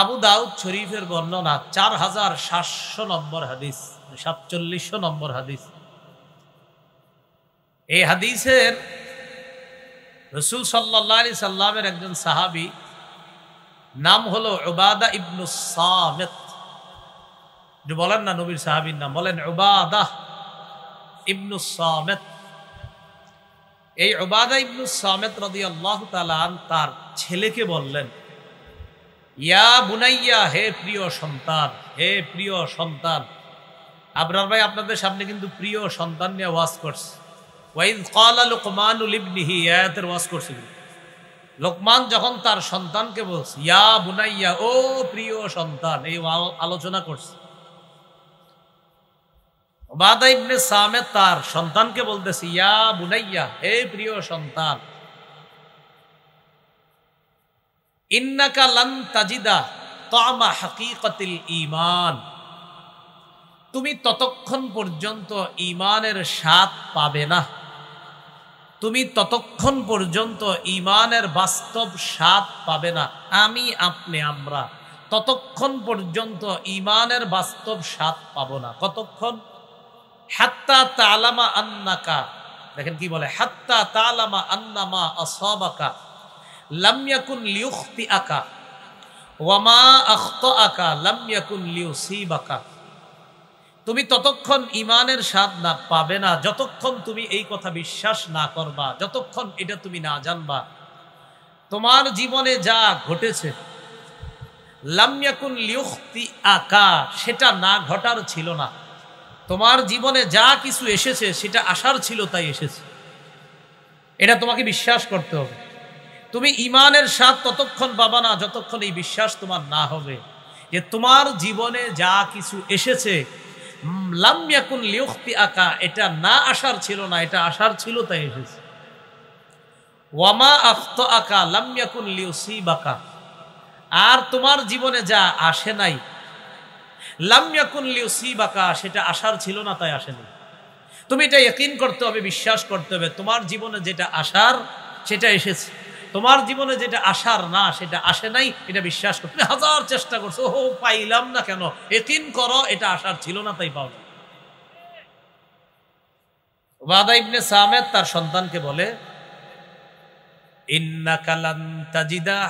আবু দাউদ শরীফের বর্ণনা 4700 নম্বর হাদিস, 4700 নম্বর হাদিস। এই হাদিসের রাসূল সাল্লাল্লাহু আলাইহি সাল্লামের একজন সাহাবী নাম হলো উবাদা ইবনে সামিত। যে বলেন না নবীর সাহাবীর নাম, বলেন উবাদা ইবনে সামিত। এই উবাদা ইবনে সামিত রাদিয়াল্লাহু তাআলা আন তার ছেলেকে বললেন, ইয়া বুনাইয়া, হে প্রিয় সন্তান, হে প্রিয় সন্তান। আবরার ভাই আপনাদের সামনে কিন্তু প্রিয় সন্তান নিয়ে ওয়াজ করছে। ওয়াইজ ক্বালা লুকমানু লিবনিহি, আয়াতের ওয়াজ করছে। লোকমান যখন তার সন্তানকে বলছে ইয়া বুনাইয়া, ও প্রিয় সন্তান, এই আলোচনা করছে। উবাদা ইবনে সামিত তার সন্তানকে বলতেছে ইয়া বুনাইয়া, হে প্রিয় সন্তান, ইন্নাকা লান তাজিদা তা'মা হাকীকাতিল ঈমান, তুমি ততক্ষণ পর্যন্ত ঈমানের স্বাদ পাবে না, তুমি ততক্ষণ পর্যন্ত ঈমানের বাস্তব স্বাদ পাবে না। আমি, আপনি, আমরা ততক্ষণ পর্যন্ত ঈমানের বাস্তব স্বাদ পাবো না। কতক্ষণ? হাত্তা তা'লামা আন্নাকা, দেখেন কি বলে, হাত্তা তা'লামা আন্নামা আসাবাকা লাম ইয়াকুন লিয়ুখতিআকা ওয়া মা আখতাআকা লাম ইয়াকুন লিয়ুসিবাকা। তুমি ততক্ষণ ঈমানের স্বাদ না পাবে না যতক্ষণ তুমি এই কথা বিশ্বাস না করবা, যতক্ষণ এটা তুমি না জানবা তোমার জীবনে যা ঘটেছে লাম ইয়াকুন লিয়ুখতিআকা, সেটা না ঘটার ছিল না। তোমার জীবনে যা কিছু এসেছে সেটা আসার ছিল, তাই এসেছে। এটা তোমাকে বিশ্বাস করতে হবে। তুমি ঈমানের স্বাদ ততক্ষণ পাবা না যতক্ষণ এই বিশ্বাস তোমার না হবে যে তোমার জীবনে যা কিছু এসেছে লাম ইয়াকুন লিয়ুখতিআকা, এটা না আসার ছিল না, এটা আসার ছিল, তাই এসেছে। ওয়া মা আখতাআকা লাম ইয়াকুন লিয়ুসিবাকা, আর তোমার জীবনে যা আসে নাই লাম ইয়াকুন লিয়ুসিবাকা, সেটা আসার ছিল না, তাই আসেনি। তুমি এটা ইয়াকিন করতে হবে, বিশ্বাস করতে হবে তোমার জীবনে যেটা আসার সেটা এসেছে, তোমার জীবনে যেটা আসার না সেটা আসে নাই, এটা বিশ্বাস করো। তুমি হাজার চেষ্টা করছো, ও পাইলাম না কেন, ইয়াকিন করো এটা আসার ছিল না, তাই পাও না। উবাদা ইবনে সামিত তার সন্তানকে বলে ইন্নাকা লান তাজিদা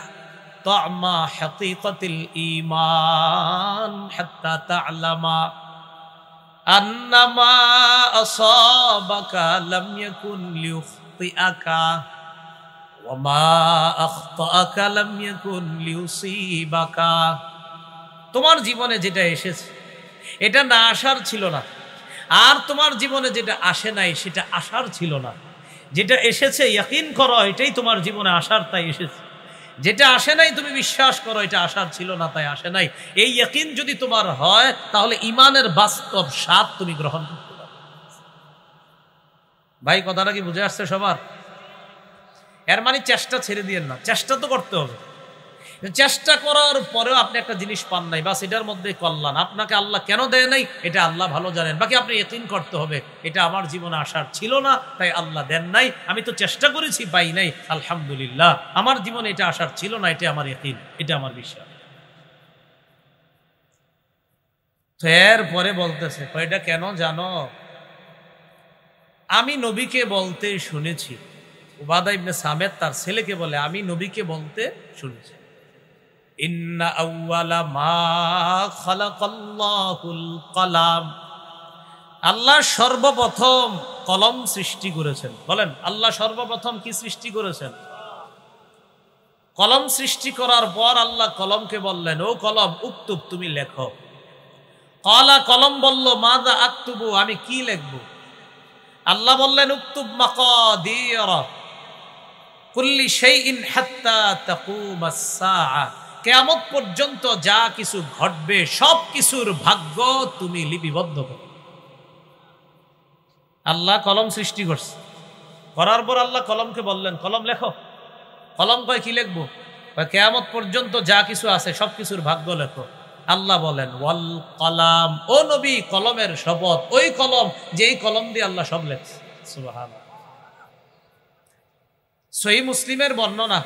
তা'মা হাকীকাতিল ঈমান হাত্তা তা'লামা আন্নামা আসাবাকা লাম ইয়াকুন লিয়ুখতিআকা ওয়া মা আখতাআকা লাম ইয়াকুন লিয়ুসিবাকা। তোমার জীবনে যেটা এসেছে এটা না আসার ছিল না, আর তোমার জীবনে যেটা আসে নাই সেটা আসার ছিল না। যেটা এসেছে ইয়াকিন করো এটাই তোমার জীবনে আসার, তাই এসেছে। যেটা আসে নাই তুমি বিশ্বাস করো এটা আসার ছিল না, তাই আসে নাই। এই ইয়াকিন যদি তোমার হয় তাহলে ঈমানের বাস্তব স্বাদ তুমি গ্রহণ করতে পারবে। ভাই কথাটা কি বুঝে আসছে সবার? এর মানে চেষ্টা ছেড়ে দিয়েন না, চেষ্টা তো করতে হবে। চেষ্টা করার পরেও আপনি একটা জিনিস পান নাই, বাস এটার মধ্যে কল্যাণ। আপনাকে আল্লাহ কেন দেয় নাই এটা আল্লাহ ভালো জানেন। বাকি আপনি ইয়াকিন করতে হবে এটা আমার জীবনে আসার ছিল না, তাই আল্লাহ দেন নাই। আমি তো চেষ্টা করেছি, পাই নাই, আলহামদুলিল্লাহ। আমার জীবনে এটা আসার ছিল না, এটা আমার ইয়াকিন, এটা আমার বিশ্বাস। তো এরপরে বলতেছে এটা কেন জানো? আমি নবীকে বলতে শুনেছি। উবাদা ইবনে সামিত তার ছেলেকে বলে আমি নবীকে বলতে শুনেছি, ইন্না আউয়ালা মা খালাকাল্লাহুল কলাম, আল্লাহ সর্বপ্রথম কলম সৃষ্টি করেছেন। বলেন আল্লাহ সর্বপ্রথম কি সৃষ্টি করেছেন? কলম সৃষ্টি করার পর আল্লাহ কলমকে বললেন, ও কলম উক্তুব, তুমি লেখো। ক্বালা, কলম বলল, মাযা আকতুবু, আমি কি লিখব? আল্লাহ বললেন উক্তুব মাকাদির কুল্লি শাইইন হাত্তা তাকুমাস সাআ, কিয়ামত পর্যন্ত যা কিছু ঘটবে সব কিছুর ভাগ্য তুমি লিপিবদ্ধ করো। আল্লাহ কলম সৃষ্টি করছে, করার পর আল্লাহ কলমকে বললেন কলম লেখো। কলম কয় কি লিখবো? কিয়ামত পর্যন্ত যা কিছু আছে সব কিছুর ভাগ্য লেখো। আল্লাহ বলেন ওয়াল কলাম, ও নবী কলমের শপথ, ওই কলম যেই কলম দিয়ে আল্লাহ সব লেখছে। সুবহানাল্লাহ। সহিহ মুসলিমের বর্ণনা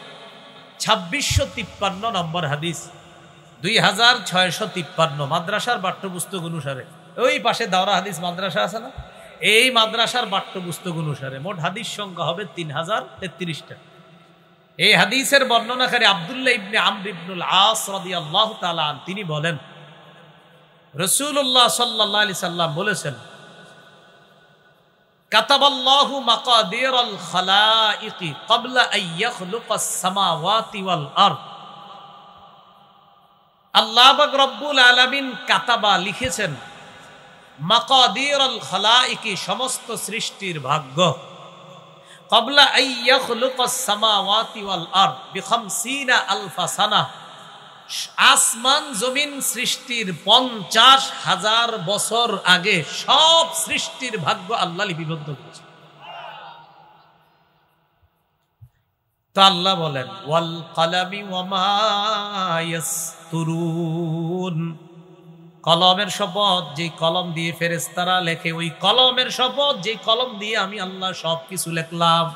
2653 নম্বর হাদিস, 2653 মাদ্রাসার পাঠ্যপুস্তক অনুসারে, ওই পাশে দাওরা হাদিস মাদ্রাসা আছে না, এই মাদ্রাসার পাঠ্যপুস্তক অনুসারে মোট হাদিস সংখ্যা হবে 3033টা। এই হাদিসের বর্ণনাকারী আব্দুল্লাহ ইবনে আমর ইবনুল আস রাদিয়াল্লাহু তাআলা আন তিনি বলেন, রাসূলুল্লাহ সাল্লাল্লাহু আলাইহি সাল্লাম বলেছেন, কাতাবাল্লাহু মাকাদিরাল খালাইকি ক্বাবলা আন ইয়াখলুকাস সামাওয়াতি ওয়াল আরদ। আল্লাহ পাক রব্বুল আলামিন কাতাবা লিখেছেন, মাকাদিরাল খালাইকি সমস্ত সৃষ্টির ভাগ্য, ক্বাবলা আন ইয়াখলুকাস সামাওয়াতি ওয়াল আরদ বি50 আলফা সানা, আসমান জমিন সৃষ্টির 50,000 বছর আগে সব সৃষ্টির ভাগ্য আল্লাহ লিপিবদ্ধ করেছেন। তো আল্লাহ বলেন, ওয়াল কালামি ওয়া মা ইয়াসতুরুন, কলমের শপথ, যে কলম দিয়ে ফেরেশতারা লেখে, ওই কলমের শপথ, যে কলম দিয়ে আমি আল্লাহ সবকিছু লিখলাম,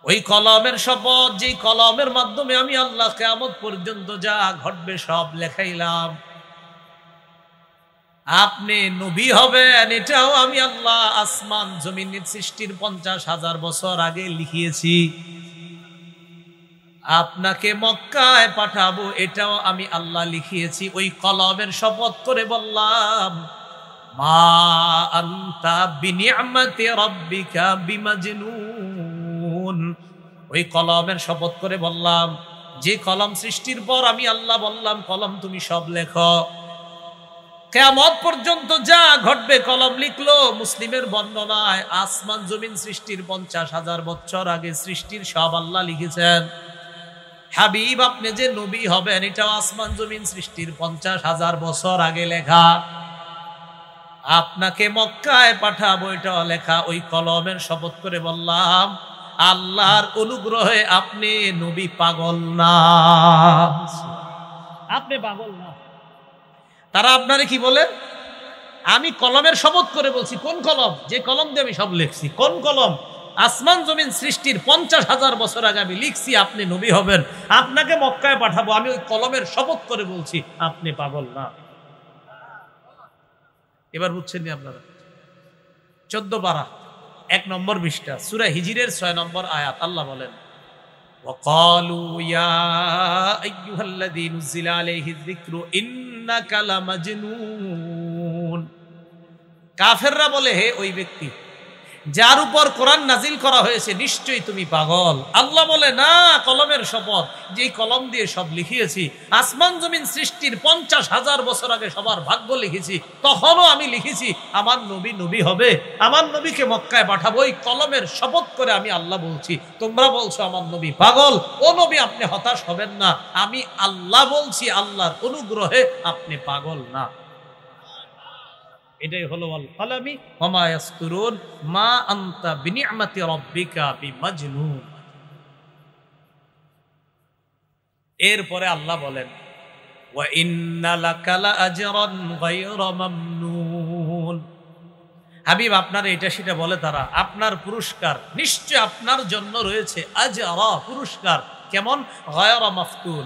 ওই কলমের শপথ, যে কলমের মাধ্যমে আমি আল্লাহ কিয়ামত পর্যন্ত যা ঘটবে সব লেখাইলাম। আপনি নবী হবেন এটাও আমি আল্লাহ আসমান জমিনের সৃষ্টির 50,000 বছর আগে লিখিয়েছি। আপনাকে মক্কায় পাঠাবো এটাও আমি আল্লাহ লিখিয়েছি। ওই কলমের শপথ করে বললাম, মা আনতা বিনিআমাতি রাব্বিকা বিমাজনুন। ওই কলমের শপথ করে বললাম, যে কলম সৃষ্টির পর আমি আল্লাহ বললাম, কলম তুমি সব লেখো, কিয়ামত পর্যন্ত যা ঘটবে কলম লিখলো। মুসলিমের বর্ণনায় আসমান জমিন সৃষ্টির 50,000 বছর আগে সৃষ্টির সব আল্লাহ লিখেছেন। হাবিব আপনি যে নবী হবেন এটাও আসমান জমিন সৃষ্টির 50,000 বছর আগে লেখা। আপনাকে মক্কায় পাঠাবো এটাও লেখা। ওই কলমের শপথ করে বললাম, আল্লাহর অনুগ্রহে আপনি নবী, পাগল না, আপনি পাগল না। তারা আপনারে কি বলে, আমি কলমের শপথ করে বলছি। কোন কলম? যে কলম দিয়ে আমি সব লিখছি। কোন কলম? আসমান জমিন সৃষ্টির 50,000 বছর আগে আমি লিখছি আপনি নবী হবেন, আপনাকে মক্কায় পাঠাবো, আমি ওই কলমের শপথ করে বলছি, আপনি পাগল না। এবার বুঝছেন নি আপনারা? 14 পারা 1 নম্বর পৃষ্ঠা সূরা হিজরের 6 নম্বর আয়াত। আল্লাহ বলেন, ওয়াকালু ইয়া আইয়ুহাল্লাযী নুজিলা আলাইহিয যিকরু ইন্নাকা লামাজনুন। কাফেররা বলে, হে ওই ব্যক্তি যার উপর কোরআন নাজিল করা হয়েছে, নিশ্চয়ই তুমি পাগল। আল্লাহ বলে, না, কলমের শপথ, যে কলম দিয়ে সব লিখিয়েছি, আসমান জমিন সৃষ্টির 50,000 বছর আগে সবার ভাগ্য লিখেছি, তখনও আমি লিখেছি আমার নবী নবী হবে, আমার নবীকে মক্কায় পাঠাবো। ওই কলমের শপথ করে আমি আল্লাহ বলছি, তোমরা বলছো আমার নবী পাগল। ও নবী, আপনি হতাশ হবেন না, আমি আল্লাহ বলছি, আল্লাহর অনুগ্রহে আপনি পাগল না। এটাই হলো আল কালামি ওয়া মা ইয়াসতুরুন মা আনতা বিনিআমাতি রাব্বিকা বিমাজনুন। এরপরে আল্লাহ বলেন, ওয়া ইন্না লাকা লাআজরান গায়রা মামনুন। হাবিব আপনারা এটা সেটা বলে তারা, আপনার পুরস্কার নিশ্চয় আপনার জন্য রয়েছে আজরা, পুরস্কার। কেমন? গায়রা মাফতুন,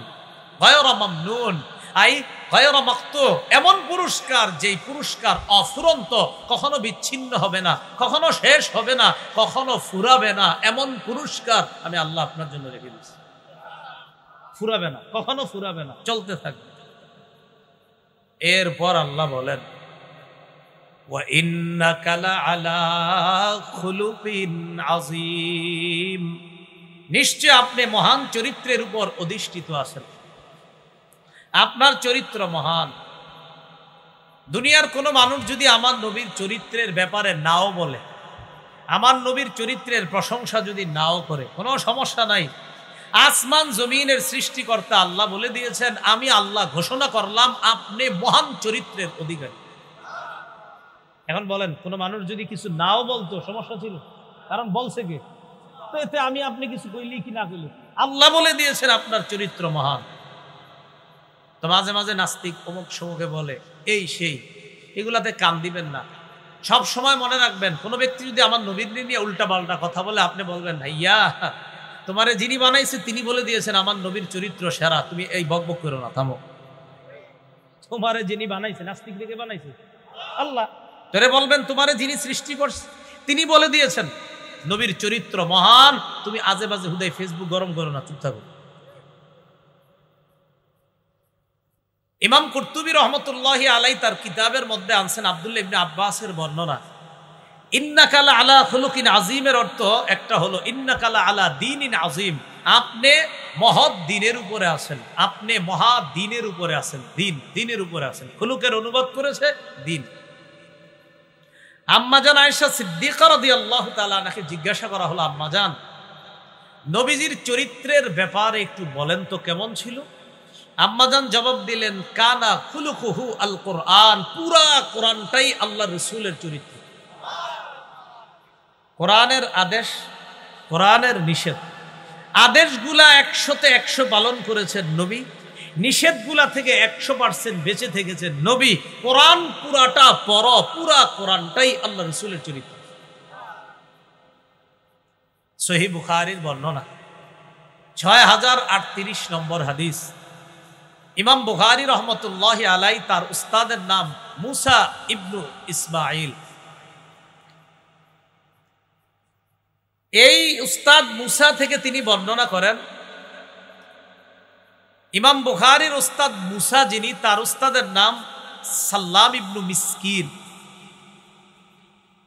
গায়রা মামনুন, আই গায়রা মাকতু, এমন পুরস্কার যেই পুরস্কার অফুরন্ত, কখনো বিচ্ছিন্ন হবে না, কখনো শেষ হবে না, কখনো ফুরাবে না। এমন পুরস্কার আমি আল্লাহ আপনার জন্য রেখে দিয়েছি, ফুরাবে না, কখনো ফুরাবে না, চলতে থাকবে। এরপর আল্লাহ বলেন, ওয়া ইন্নাকা লাআলা খুলুকিন আযীম। নিশ্চয় আপনি মহান চরিত্রের উপর অধিষ্ঠিত আছেন, আপনার চরিত্র মহান। দুনিয়ার কোনো মানুষ যদি আমার নবীর চরিত্রের ব্যাপারে নাও বলে, আমার নবীর চরিত্রের প্রশংসা যদি নাও করে, কোনো সমস্যা নাই। আসমান জমিনের সৃষ্টিকর্তা আল্লাহ বলে দিয়েছেন, আমি আল্লাহ ঘোষণা করলাম আপনি মহান চরিত্রের অধিকারী। এখন বলেন, কোনো মানুষ যদি কিছু নাও বলতো সমস্যা ছিল? কারণ বলছে কে? তো এতে আমি আপনি কিছু কইলি কি না কইলি, আল্লাহ বলে দিয়েছেন আপনার চরিত্র মহান। তো মাঝে মাঝে নাস্তিক অমুক সমুখে বলে এই সেই, এগুলাতে কান দিবেন না। সব সময় মনে রাখবেন, কোনো ব্যক্তি যদি আমার নবীর নিয়ে উল্টা পাল্টা কথা বলে, আপনি বলবেন, ভাইয়া তোমারে যিনি বানাইছে তিনি বলে দিয়েছেন আমার নবীর চরিত্র সেরা, তুমি এই বকবক করো না, থামো। তোমারে যিনি বানাইছে, নাস্তিক থেকে বানাইছে আল্লাহ, তোরে বলবেন তোমারে যিনি সৃষ্টি করছে তিনি বলে দিয়েছেন নবীর চরিত্র মহান, তুমি আজে বাজে হুদাই ফেসবুক গরম করো না, চুপ থাকো। ইমাম কুরতুবী রহমতুল্লাহি আলাই তার কিতাবের মধ্যে আনছেন আব্দুল্লাহ ইবনে আব্বাসের বর্ণনা, ইন্নাকা লা আলা খুলুকিন আযীমের অর্থ একটা হলো ইন্নাকা লা আলা দীনিন আযীম, আপনি মহৎ দ্বীনের উপরে আছেন, আপনি মহা দ্বীনের উপরে আছেন, দ্বীনের উপরে আছেন। খুলুকের অনুবাদ করেছে দ্বীন। আম্মাজান আয়েশা সিদ্দিকা রাদিয়াল্লাহু তাআলা আনহাকে জিজ্ঞাসা করা হলো, আম্মাজান নবীজির চরিত্রের ব্যাপারে একটু বলেন তো কেমন ছিল? আম্মাজান জবাব দিলেন, কানা খুলুকুহু আল কোরআন, পুরা কোরআনটাই আল্লাহ রাসূলের চরিত্র। কোরআনের আদেশ, কোরআনের নিষেধ, আদেশগুলা 100তে 100 পালন করেছেন নবী, নিষেধগুলা থেকে 100% বেঁচে থেকেছেন নবী। কোরআন পুরাটা পড়ো, পুরা কোরআনটাই আল্লাহ রাসূলের চরিত্র। সহিহ বুখারীর বর্ণনা 6038 নম্বর হাদিস। ইমাম বুখারী রহমতুল্লাহি আলাই তার উস্তাদের নাম মুসা ইবনু ইসমাইল। এই উস্তাদ মুসা থেকে তিনি বর্ণনা করেন, ইমাম বুখারীর উস্তাদ মুসা যিনি, তার উস্তাদের নাম সাল্লাম ইবনু মিসকিন।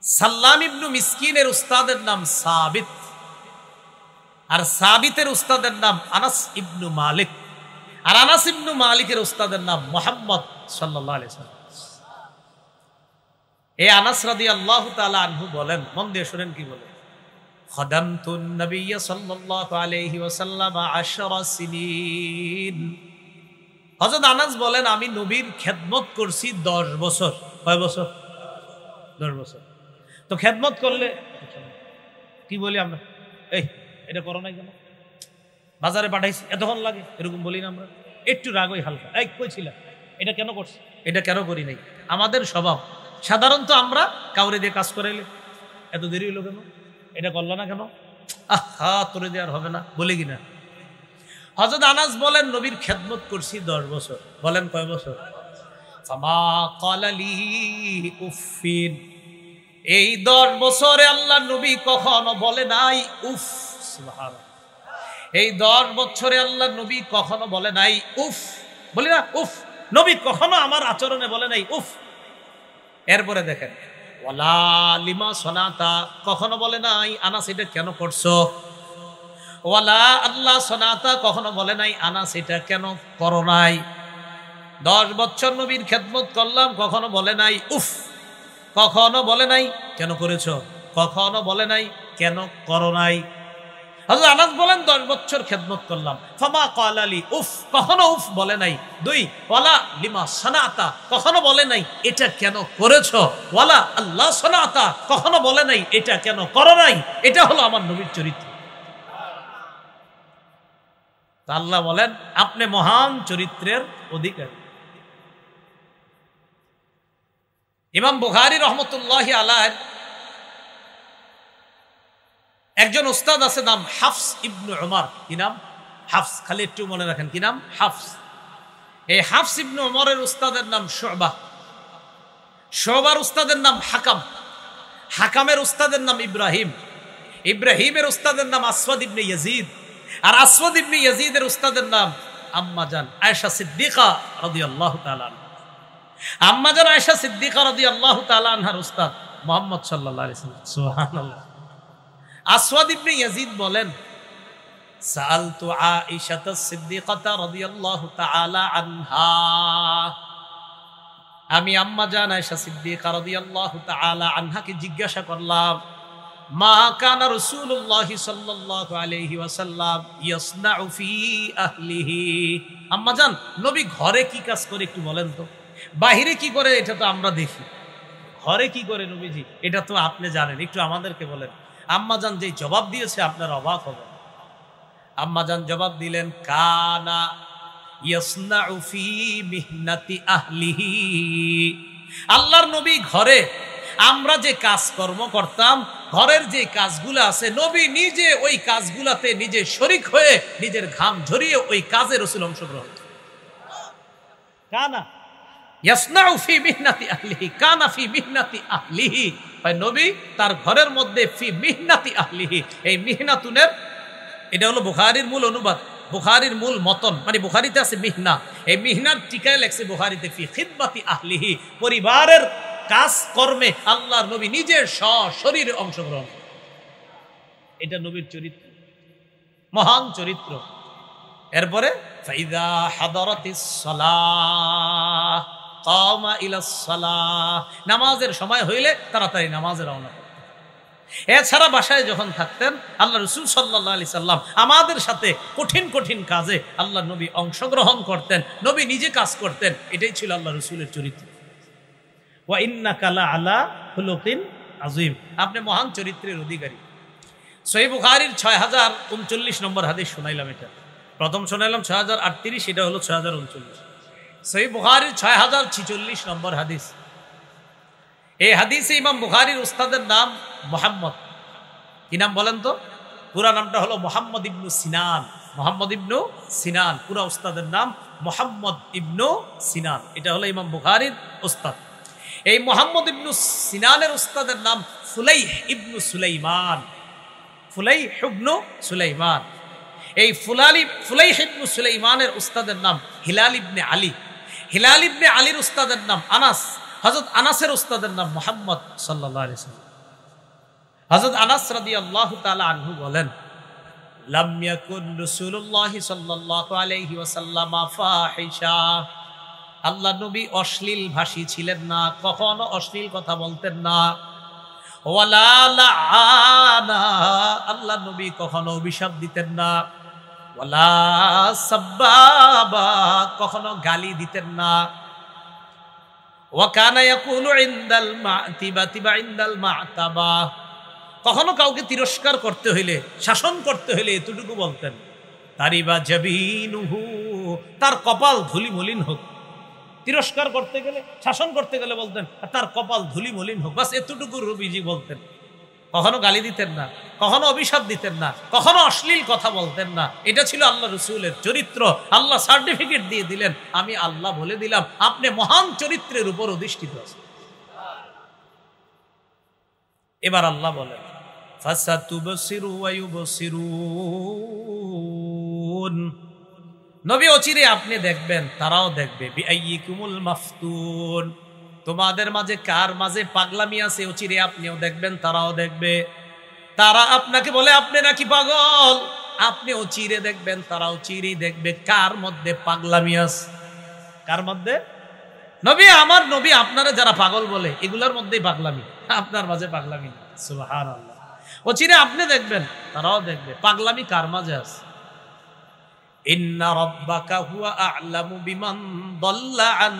সাল্লাম ইবনু মিসকিনের উস্তাদের নাম সাবিত, আর সাবিতের উস্তাদের নাম আনাস ইবনু মালিক, আর আনাস ইবনু মালিকের উস্তাদের নাম মুহাম্মদ সাল্লাল্লাহু আলাইহি ওয়াসাল্লাম। এই আনাস রাদিয়াল্লাহু তাআলা আনহু বলেন, মন দিয়ে শুনেন কি বলে, খাদামতুন নবিয়্য সাল্লাল্লাহু আলাইহি ওয়াসাল্লাম 10 সিনিন। হযরত আনাস বলেন, আমি নবীর খেদমত করছি 10 বছর। কয় বছর? 10 বছর। তো খেদমত করলে কি বলি আমরা, এই এটা করো নাই কেন, বাজারে পাঠাইছি এতক্ষণ লাগে, এরকম বলি না আমরা? একটু রাগ ওই হালকা, এই কইছিলাম এটা কেন করছি, এটা কেন করি নাই। আমাদের স্বভাব সাধারণত আমরা কাউরে দিয়ে কাজ করাইলে এত দেরি হইলো কেন, এটা করলো না কেন, আহা তোরে দেওয়ার হবে না, বলি কিনা? হযরত আনাস বলেন, নবীর খেদমত করছি 10 বছর। বলেন কয় বছর? ফামা ক্বালা লি উফিন, এই 10 বছরে আল্লাহ নবী কখনো বলে নাই উফ। সুবহানাল্লাহ, এই 10 বছরে আল্লাহ নবী কখনো বলে নাই উফ। বলি না উফ, নবী কখনো আমার আচরণে বলে নাই উফ। এরপরে দেখেন, ওয়ালা লিমা সনাতা, কখনো বলে নাই আনাস এটা কেন করছো। ওয়ালা আল্লাহ সনাতা, কখনো বলে নাই আনাস এটা কেন করো নাই। 10 বছর নবীর খেদমত করলাম, কখনো বলে নাই উফ, কখনো বলে নাই কেন করেছো, কখনো বলে নাই কেন করো নাই। হযরত আনাস বলেন 10 বছর খেদমত করলাম, ফামা ক্বালা লি উফ, কখনো উফ বলে নাই। 2, ওয়ালা লিমা সানাতা, কখনো বলে নাই এটা কেন করেছো। ওয়ালা আল্লাহ সানাতা, কখনো বলে নাই এটা কেন করো নাই। এটা হলো আমার নবীর চরিত্র। আল্লাহ বলেন, আপনি মহান চরিত্রের অধিকারী। ইমাম বুখারী রহমতুল্লাহি আলাইহি একজন উস্তাদ আছে, নাম হাফস ইবনু উমর। কি নাম? হাফস। খালি একটু মনে রাখেন, কি নাম? হাফস। এই হাফস ইবনু উমরের উস্তাদের নাম শুবা। শুবার উস্তাদের নাম হাকাম। হাকামের উস্তাদের নাম ইব্রাহিম। ইব্রাহিমের উস্তাদের নাম আসওয়াদ ইবনে ইয়াজিদ। আর আসওয়াদ ইবনে ইয়াজিদের উস্তাদের নাম আম্মাজান আয়েশা সিদ্দিকা রাদিয়াল্লাহু তাআলা আনহা। আম্মাজান আয়েশা সিদ্দিকা রাদিয়াল্লাহু তাআলা আনহার উস্তাদ মুহাম্মদ সাল্লাল্লাহু আলাইহি ওয়াসাল্লাম। সুবহানাল্লাহ। আসওয়াদ ইবনে ইয়াজিদ বলেন, সাআলতু আয়েশা সিদ্দিকাতা রাদিয়াল্লাহু তাআলা আনহা, আমি আম্মাজান আয়েশা সিদ্দিকা রাদিয়াল্লাহু তাআলা আনহাকে জিজ্ঞাসা করলাম, মা কানা রাসূলুল্লাহ সাল্লাল্লাহু আলাইহি ওয়াসাল্লাম ইয়াসনাউ ফি আহলিহি। আম্মাজান, নবী ঘরে কি কাজ করে একটু বলেন তো। বাহিরে কি করে এটা তো আমরা দেখি, ঘরে কি করে নবীজি এটা তো আপনি জানেন, একটু আমাদেরকে বলেন। আম্মাজান যে জবাব দিয়েছে আপনার অবাক হবেন। আম্মাজান জবাব দিলেন, কানা ইয়াসনাউ ফি মিহনাতি আহলিহি। আল্লাহর নবী ঘরে আমরা যে কাজকর্ম করতাম, ঘরের যে কাজগুলো আছে, নবী নিজে ওই কাজগুলাতে নিজে শরিক হয়ে নিজের ঘাম ঝরিয়ে ওই কাজে রাসূল অংশগ্রহণ কানা ইয়াসনাউ ফি মিহনাতি আহলিহি, কানা ফি মিহনাতি আহলিহি। নবী তার ঘরের মধ্যে ফি মিহনাতি আহলিহি, এই মিহনাতুনের এটা হলো বুখারীর মূল অনুবাদ, বুখারীর মূল মতন, মানে বুখারীতে আছে মিহনা, এই মিহনার টিকায় লেখছে বুখারীতে ফি খিদমাতি আহলিহি, পরিবারের কাজ কর্মে আল্লাহর নবী নিজের শরীরে অংশগ্রহণ। এটা নবীর চরিত্র, মহান চরিত্র। এরপরে ফাইদা হাদারাতিস সালাহ কামা ইলাস সালাহ, নামাজের সময় হইলে তাড়াতাড়ি নামাজে রওনা করতেন। এছাড়া বাসায় যখন থাকতেন আল্লাহ রাসূল সাল্লাল্লাহু আলাইহি সাল্লাম আমাদের সাথে কঠিন কঠিন কাজে আল্লাহ নবী অংশগ্রহণ করতেন, নবী নিজে কাজ করতেন। এটাই ছিল আল্লাহ রাসূলের চরিত্র। ওয়া ইন্নাকা লা আলা খুলুকিন আযীম, আপনি মহান চরিত্রের অধিকারী। সহিহ বুখারীর 6039 নম্বর হাদিস শোনাইলাম, এটা প্রথম শোনাইলাম 6038, এটা হলো 6039। সহিহ বুখারীর 6046 নম্বর হাদিস। এই হাদিসে ইমাম বুখারীর উস্তাদের নাম মুহাম্মদ, কি নাম বলেন তো? পুরা নামটা হলো মুহাম্মদ ইবনু সিনান। মুহাম্মদ ইবনু সিনান, পুরা উস্তাদের নাম মুহাম্মদ ইবনু সিনান। এটা হলো ইমাম বুখারীর উস্তাদ। এই মুহাম্মদ ইবনু সিনানের উস্তাদের নাম ফুলাইহ ইবনু সুলাইমান। ফুলাইহ ইবনু সুলাইমান। এই ফুলাইহ ইবনু সুলাইমানের উস্তাদের নাম হিলাল ইবনে আলী। হিলাল ইবনে আলীর উস্তাদের নাম আনাস। হযরত আনাসের উস্তাদের নাম মুহাম্মদ সাল্লাল্লাহু আলাইহি ওয়াসাল্লাম। হযরত আনাস রাদিয়াল্লাহু তাআলা আনহু বলেন, লাম ইয়াকুন রাসূলুল্লাহ সাল্লাল্লাহু আলাইহি ওয়াসাল্লাম ফাহিশা, আল্লাহ নবী অশ্লীল ভাষী ছিলেন না, কখনো অশ্লীল কথা বলতেন না। ওয়ালা লাআনা, আল্লাহ নবী কখনো অভিশাপ দিতেন না। ওয়ালা সাব্বাবা, কখনো গালি দিতেন না। ওয়া কানা ইয়াকুলু ইনদাল মা'তিবাতি বা ইনদাল মা'তাবা, কখনো কাউকে তিরস্কার করতে হইলে, শাসন করতে হইলে এতটুকু বলতেন, তারিবা জাবিনুহু, তার কপাল ধুলি মলিন হোক। তিরস্কার করতে গেলে, শাসন করতে গেলে বলতেন তার কপাল ধুলি মলিন হোক, বাস এতটুকু নবীজি বলতেন। কখনো গালি দিতেন না, কখনো অভিশাপ দিতেন না, কখনো অশ্লীল কথা বলতেন না। এটা ছিল আল্লাহ রাসূলের চরিত্র। আল্লাহ সার্টিফিকেট দিয়ে দিলেন, আমি আল্লাহ বলে দিলাম আপনি মহান চরিত্রের উপর অধিষ্ঠিত আছেন। এবার আল্লাহ বলেন, ফাসাতুবসিরু ওয়া ইউবসিরুন, নবী অচিরে আপনি দেখবেন, তারাও দেখবে। বিআইয়িকুমুল মাফতুন, তোমাদের মাঝে কার মাঝে পাগলামি আছে অচিরে আপনিও দেখবেন, তারাও দেখবে। তারা আপনাকে বলে আপনি নাকি পাগল, আপনি অচিরে দেখবেন, তারাও চিরেই দেখবে কার মধ্যে পাগলামি আছে। কার মধ্যে? নবী, আমার নবী আপনারা যারা পাগল বলে এগুলোর মধ্যেই পাগলামি, আপনার মাঝে পাগলামি না। সুবহানাল্লাহ। অচিরে আপনি দেখবেন, তারাও দেখবে পাগলামি কার মাঝে আছে। ইন্না রাব্বাকা হুয়া আ'লামু বিমান দাল্লা আন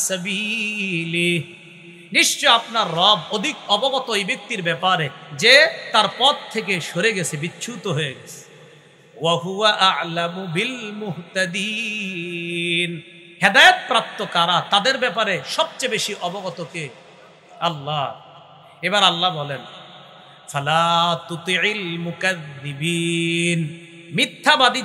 সাবিলি, নিশ্চয় আপনার রব অধিক অবগত এই ব্যক্তির ব্যাপারে যে তার পথ থেকে সরে গেছে, বিচ্যুত হয়ে গেছে। ওয়া হুয়া আ'লামু বিল মুহতাদিন, হেদায়েত প্রাপ্ত কারা তাদের ব্যাপারে সবচেয়ে বেশি অবগত কে? আল্লাহ। এবার আল্লাহ বলেন, ফালা তুতিইল মুকাদ্দিবিন, মিথ্যাবাদী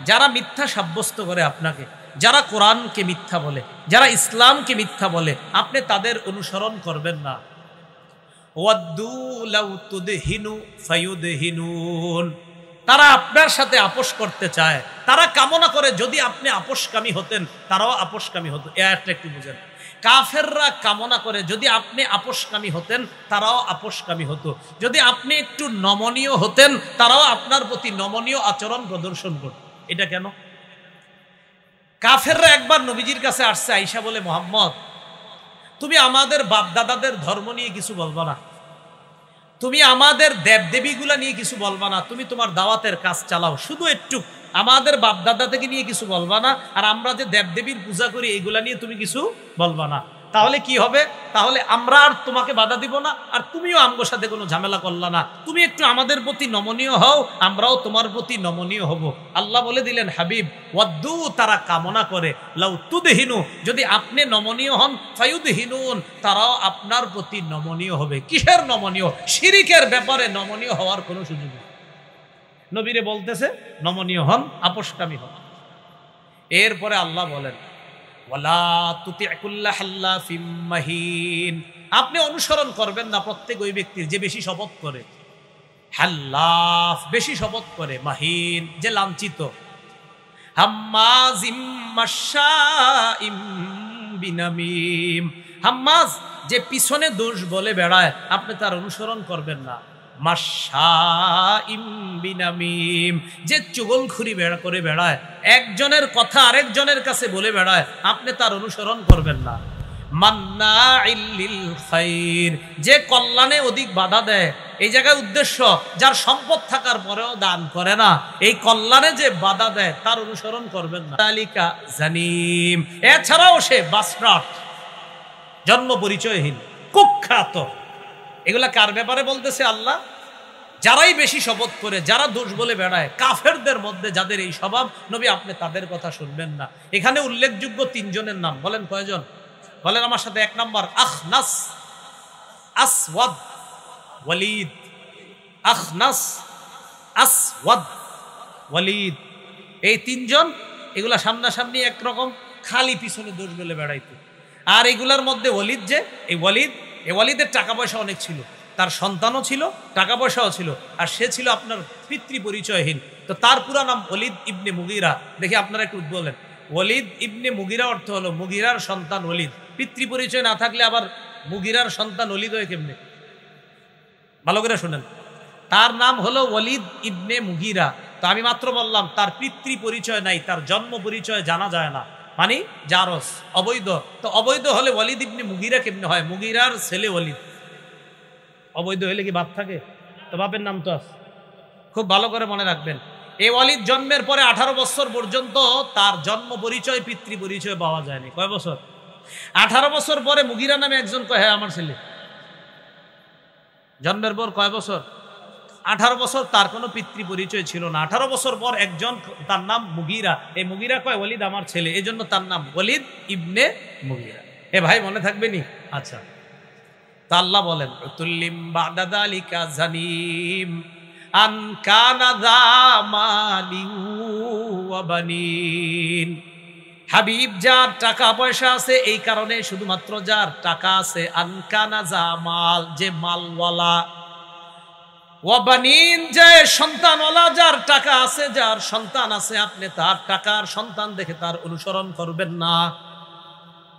যারা মিথ্যা সাব্যস্ত করে আপনাকে, যারা কোরআনকে মিথ্যা বলে, যারা ইসলামকে মিথ্যা বলে, আপনি তাদের অনুসরণ করবেন না। ওয়াদ্দু লাউ তুদহিনু ফায়ুদহিনুন, তারা আপনার সাথে আপোষ করতে চায়, তারা কামনা করে যদি আপনি আপোষকামী হতেন তারাও আপোষকামী হতো। এটা একটু বুঝেন, কাফেররা কামনা করে যদি আপনি আপোষকামী হতেন তারাও আপোষকামী হতো। যদি আপনি একটু নমনীয় হতেন তারাও আপনার প্রতি নমনীয় আচরণ প্রদর্শন করত। এটা কেন? কাফেররা একবার নবীজির কাছে আসছে, আয়েশা বলে, মুহাম্মদ তুমি আমাদের বাপ দাদাদের ধর্ম নিয়ে কিছু বলবা না, তুমি আমাদের দেবদেবীগুলা নিয়ে কিছু বলবা না, তুমি তোমার দাওয়াতের কাজ চালাও, শুধু একটু আমাদের বাপ দাদা থেকে নিয়ে কিছু বলবা না, আর আমরা যে দেবদেবীর পূজা করি এইগুলা নিয়ে তুমি কিছু বলবা না। তাহলে কি হবে? তাহলে আমরা আর তোমাকে বাধা দিব না, আর তুমিও আমগোর সাথে কোনো ঝামেলা করলা না। তুমি একটু আমাদের প্রতি নমনীয় হও, আমরাও তোমার প্রতি নমনীয় হব। আল্লাহ বলে দিলেন, হাবিব ওয়াদ্দু, তারা কামনা করে, লাউ তুদহিনু, যদি আপনি নমনীয় হন, ফায়ুদহিনুন, তারাও আপনার প্রতি নমনীয় হবে। কিসের নমনীয়? শিরিকের ব্যাপারে নমনীয় হওয়ার কোনো সুযোগ নেই। নবীরে বলতেছে নমনীয় হন, আপোষকামী হন। এরপরে আল্লাহ বলেন, ওয়ালা তুতি' কুল্লা হাল্লাফিম মাহিন, আপনি অনুসরণ করবেন না প্রত্যেক ওই ব্যক্তির যে বেশি শপথ করে। হাল্লাফ, বেশি শপথ করে, মাহিন, যে লাঞ্ছিত। হাম্মাজিম মাশাইম বিনামিম, হাম্মাজ, যে পিছনে দোষ বলে বেড়ায়, আপনি তার অনুসরণ করবেন না। মাশাইম বিনামিম, যে চুগলখুরি করে বেড়ায়, একজনের কথা আরেকজনের কাছে বলে বেড়ায়, আপনি তার অনুসরণ করবেন না। মান্নাইল লিল খাইর, যে কল্যাণে অধিক বাধা দেয়। এই জায়গায় উদ্দেশ্য, যার সম্পদ থাকার পরেও দান করে না, এই কল্যাণে যে বাধা দেয়, তার অনুসরণ করবেন না। তালিকা জানিম, এছাড়াও সে বাসরাট, জন্ম পরিচয়হীন, কুখ্যাত। এগুলা কার ব্যাপারে বলতেছে আল্লাহ? যারাই বেশি শপথ করে, যারা দোষ বলে বেড়ায়, কাফেরদের মধ্যে যাদের এই স্বভাব, নবী আপনি তাদের কথা শুনবেন না। এখানে উল্লেখযোগ্য 3 জনের নাম, বলেন কয়জন? বলেন আমার সাথে। 1 নম্বর আখনাস, আসওয়াদ, ওয়ালিদ। আখনাস, আসওয়াদ, ওয়ালিদ, এই 3 জন। এগুলা সামনাসামনি একরকম, খালি পিছনে দোষ বলে বেড়াইতো। আর এগুলার মধ্যে ওয়ালিদ, যে এই ওয়ালিদের টাকা পয়সা অনেক ছিল, তার সন্তানও ছিল, টাকা পয়সাও ছিল, আর সে ছিল আপনার পিতৃ পরিচয়হীন। তো তার পুরা নাম ওয়ালিদ ইবনে মুগিরা। দেখি আপনারা একটু বলেন, ওয়ালিদ ইবনে মুগিরা অর্থ হলো মুগিরার সন্তান ওয়ালিদ। পিতৃ পরিচয় না থাকলে আবার মুগিরার সন্তান ওয়ালিদ হয় কেমনে? ভালো করে শুনেন, তার নাম হলো ওয়ালিদ ইবনে মুগিরা। তো আমি মাত্র বললাম তার পিতৃ পরিচয় নাই, তার জন্ম পরিচয় জানা যায় না, মানে জারস, অবৈধ। তো অবৈধ হলে ওয়ালিদ ইবনে মুগিরা কেমনে হয়? মুগিরার ছেলে ওয়ালিদ। অবৈধ হলে কি বাপ থাকে? তো বাপের নাম তো আছে। খুব ভালো করে মনে রাখবেন, এই ওয়ালিদ জন্মের পরে 18 বছর পর্যন্ত তার জন্ম পরিচয়, পিতৃ পরিচয় পাওয়া যায়নি। কয় বছর? 18 বছর পরে মুগিরা নামে একজন কয়, হ্যাঁ আমার ছেলে। জন্মের পর কয় বছর? 18 বছর তার কোনো পিতৃ পরিচয় ছিল না। 18 বছর পর একজন, তার নাম মুগিরা, এই মুগিরা কয় ওয়ালিদ আমার ছেলে, এই জন্য তার নাম ওয়ালিদ ইবনে মুগিরা। এ ভাই মনে থাকবে নি? আচ্ছা, তা আল্লাহ বলেন, উতুল্লিম বাদা যালিকা জানিম আন কানা যা মালিন ওয়া বানিন। হাবিব, যার টাকা পয়সা আছে, এই কারণে শুধুমাত্র যার টাকা আছে, আন কানা যা মাল, যে মালওয়ালা, ওয়া বানিন, যে সন্তানওয়ালা, যার টাকা আছে, যার সন্তান আছে, আপনি তার টাকার সন্তান দেখে তার অনুসরণ করবেন না।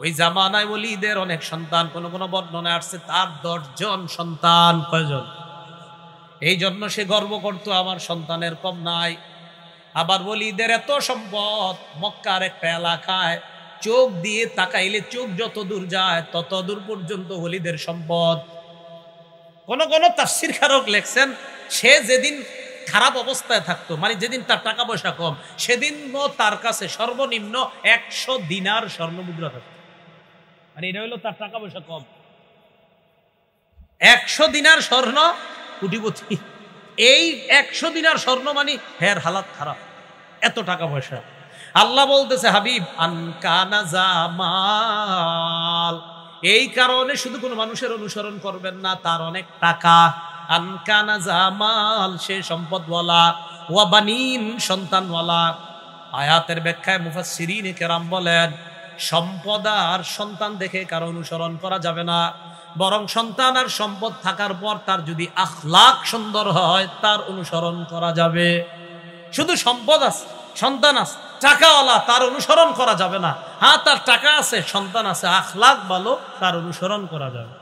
ওই জামানায় ওয়ালিদের অনেক সন্তান, কোন কোন বর্ণনায় আসছে তার 10 জন সন্তান। কয়জন? এই জন্য সে গর্ব করত, আমার সন্তানের কম নাই। আবার ওয়ালিদের এত সম্পদ, মক্কার একটা এলাকায় চোখ দিয়ে তাকাইলে চোখ যত দূর যায় তত দূর পর্যন্ত ওয়ালিদের সম্পদ। কোন কোন তাফসীরকারক লেখছেন, সে যেদিন খারাপ অবস্থায় থাকতো, মানে যেদিন তার টাকা পয়সা কম, সেদিনও তার কাছে সর্বনিম্ন 100 দিনার স্বর্ণমুদ্রা থাকতো। মানে এটা হলো তার টাকা পয়সা কম। 100 দিনার স্বর্ণ, কোটিপতি। এই 100 দিনার স্বর্ণ মানে হের হালাত খারাপ, এত টাকা পয়সা। আল্লাহ বলতেছে, হাবিব আন কানা জামাল, এই কারণে শুধু কোনো মানুষের অনুসরণ করবেন না, তার অনেক টাকা। আন কানা জামাল, সে সম্পদওয়ালা, ওয়া বানিন, সন্তানওয়ালা। আয়াতের ব্যাখ্যায় মুফাসসিরিন কেরাম বলেন, সম্পদ আর সন্তান দেখে কারো অনুসরণ করা যাবে না, বরং সন্তান আর সম্পদ থাকার পর তার যদি আখলাক সুন্দর হয় তার অনুসরণ করা যাবে। শুধু সম্পদ আছে, সন্তান আছে, টাকাওয়ালা, তার অনুসরণ করা যাবে না। হ্যাঁ, তার টাকা আছে, সন্তান আছে, আখলাক ভালো, তার অনুসরণ করা যাবে।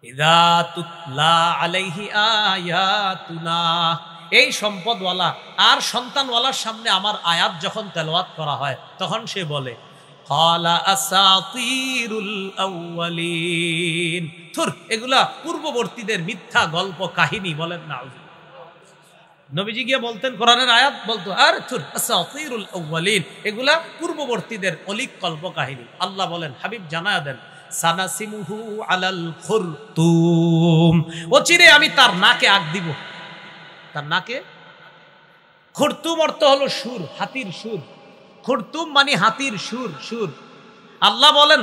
ইযা তুতলা আলাইহি আয়াতুনা, এই সম্পদওয়ালা আর সন্তানওয়ালার সামনে আমার আয়াত যখন তেলাওয়াত করা হয়, তখন সে বলে, ক্বালা আসাতিরুল আউয়ালিন, ধুর, এগুলা পূর্ববর্তীদের মিথ্যা গল্প কাহিনী। বলেন না, নবীজি গিয়ে বলতেন, কোরআনের আয়াত বলতো, আর থুর আসাতিরুল আউয়ালিন, এগুলা পূর্ববর্তীদের অলিক কল্প কাহিনী। আল্লাহ বলেন, হাবিব জানায়া দেন, সানাসিমুহু আলাল খুরতুম, অচিরে আমি তার নাকে আগ দিব। তার নাকে, খুরতুম অর্থ হলো সুর, হাতির সুর। খুরতুম মানে হাতির সুর, সুর। আল্লাহ বলেন